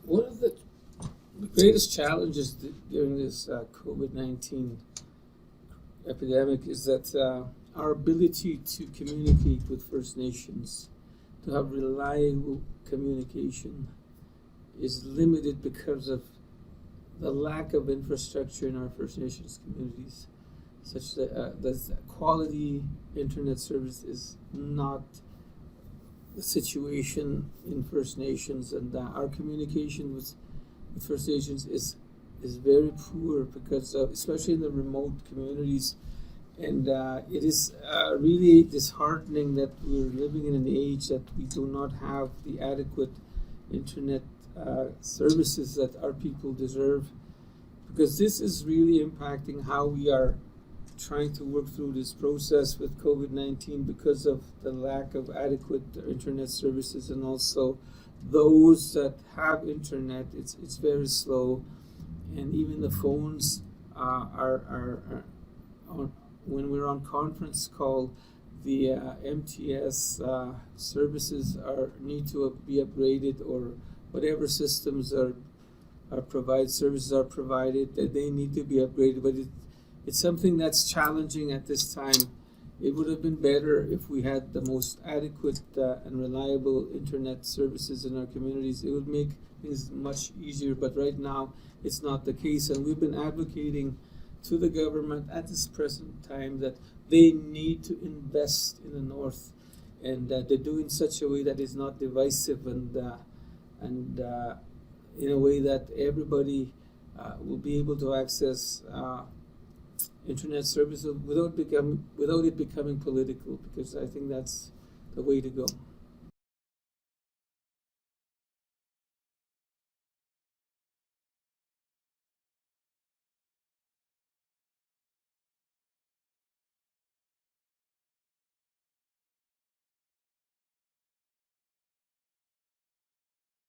One of the greatest challenges during this COVID-19 epidemic is that our ability to communicate with First Nations, to have reliable communication, is limited because of the lack of infrastructure in our First Nations communities, such that the quality internet service is not the situation in First Nations, and our communication with First Nations is very poor because of, especially in the remote communities, and it is really disheartening that we're living in an age that we do not have the adequate internet services that our people deserve, because this is really impacting how we are trying to work through this process with COVID-19 because of the lack of adequate internet services, and also those that have internet, it's very slow, and even the phones are on, when we're on conference call, the MTS services need to be upgraded, or whatever systems services are provided, that they need to be upgraded, but it's something that's challenging at this time. It would have been better if we had the most adequate and reliable internet services in our communities. It would make things much easier, but right now it's not the case, and we've been advocating to the government at this present time that they need to invest in the North, and they do in such a way that is not divisive, and in a way that everybody will be able to access internet services without it becoming political, because I think that's the way to go.